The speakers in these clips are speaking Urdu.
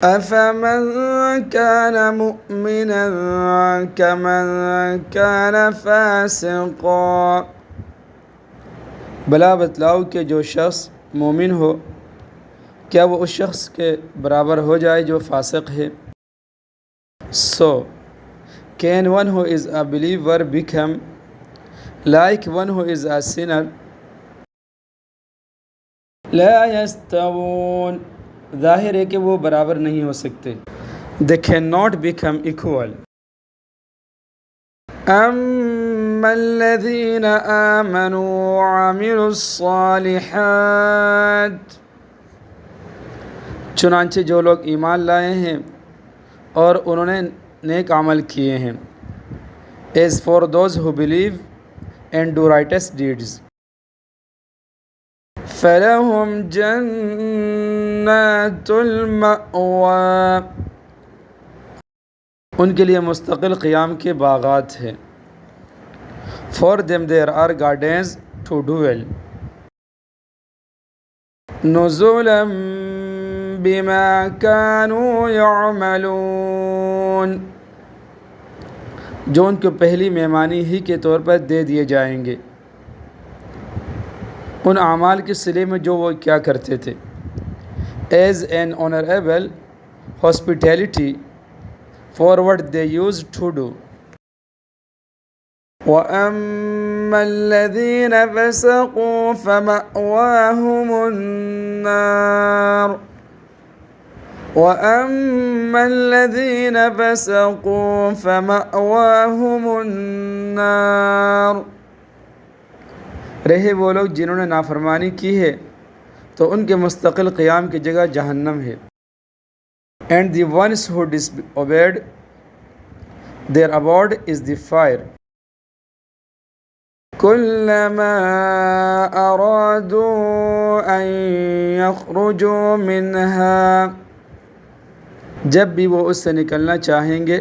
أفمن كان مؤمنا كمن كان فاسقا، بلا بتلاؤ کہ جو شخص مومن ہو کیا وہ اس شخص کے برابر ہو جائے جو فاسق ہے؟ So, can one who is a believer become like one who is a sinner? لا يستوون، ظاہر ہے کہ وہ برابر نہیں ہو سکتے. They cannot become equal. أما الذين آمنوا وعملوا الصالحات، چنانچہ جو لوگ ایمان لائے ہیں اور انہوں نے نیک عمل کیے ہیں. As for those who believe and do righteous deeds, فَلَهُمْ جَنَّاتُ الْمَأْوَى، ان کے لیے مستقل قیام کے باغات ہیں. For them there are gardens to dwell. نُزُلًا بِمَا كَانُوا يَعْمَلُونَ، جو ان کو پہلی مہمانی ہی کے طور پر دے دیے جائیں گے ان اعمال کے صلے میں جو وہ کیا کرتے تھے. As an honorable hospitality for what they used to do. وَأَمَّا الَّذِينَ فَسَقُوا فَمَأْوَاهُمُ النَّارُ وَأَمَّا الَّذِينَ فَسَقُوا فَمَأْوَاهُمُ النَّارُ، رہے وہ لوگ جنہوں نے نافرمانی کی ہے تو ان کے مستقل قیام کی جگہ جہنم ہے. And the ones who disobeyed, their abode is the fire. كلما أرادوا أن يخرجوا منها، جب بھی وہ اس سے نکلنا چاہیں گے.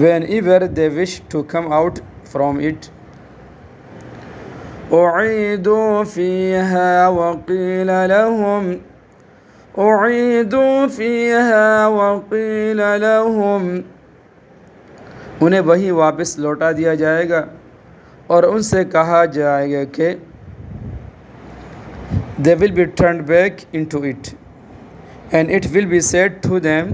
Whenever they wish to come out from it. أعيدوا فيها وقيل لهم، انہیں وہی واپس لوٹا دیا جائے گا اور ان سے کہا جائے گا کہ they will be turned back into it and it will be said to them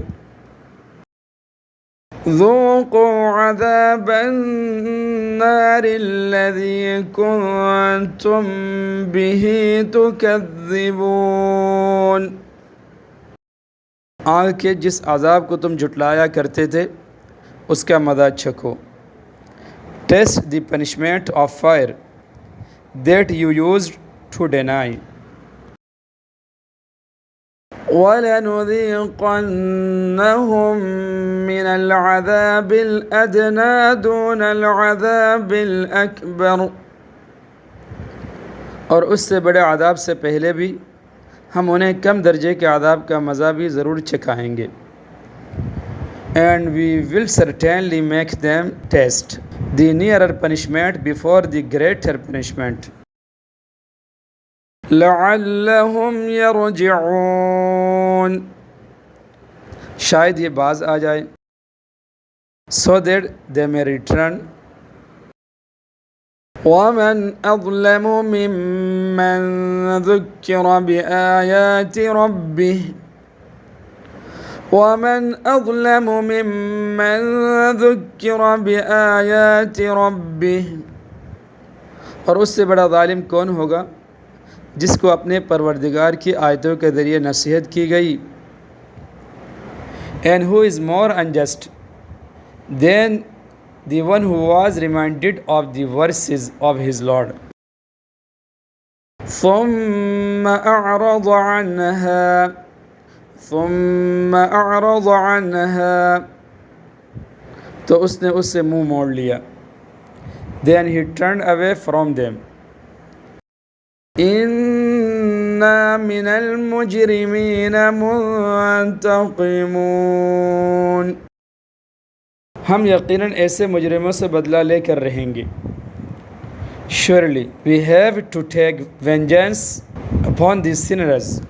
ذوقوا عذاب النار الذي كنتم به تكذبون، آگ کے جس عذاب کو تم جھٹلایا کرتے تھے اس کا مزہ چکھو. Taste the punishment of fire that you used to deny. وَلَنُذِيقَنَّهُم مِّنَ الْعَذَابِ الْأَدْنَىٰ دُونَ الْعَذَابِ الْأَكْبَرِ، اور اس سے بڑے عذاب سے پہلے بھی ہم انہیں کم درجے کے عذاب کا مزہ بھی ضرور چکھائیں گے. And we will certainly make them taste the nearer punishment before the greater punishment. لَعَلَّهُمْ يَرْجِعُونَ، شاید یہ باز آ جائے. So that they may return. وَمَنْ أَظْلَمُ مِمَّنْ ذُكِّرَ بِآيَاتِ رَبِّهِ وَمَنْ أَظْلَمُ مِمَّنْ ذُكِّرَ بِآيَاتِ رَبِّهِ، اور اس سے بڑا ظالم کون ہوگا جس کو اپنے پروردگار کی آیتوں کے ذریعے نصیحت کی گئی. And who is more unjust than the one who was reminded of the verses of his Lord. ثُمَّ أَعْرَضَ عَنْهَا، تو اس نے اس سے منہ موڑ لیا. Then he turned away from them. إِنَّا مِنَ الْمُجْرِمِينَ مُنْتَقِمُونَ، ہم یقیناً ایسے مجرموں سے بدلہ لے کر رہیں گے. Surely we have to take vengeance upon these sinners.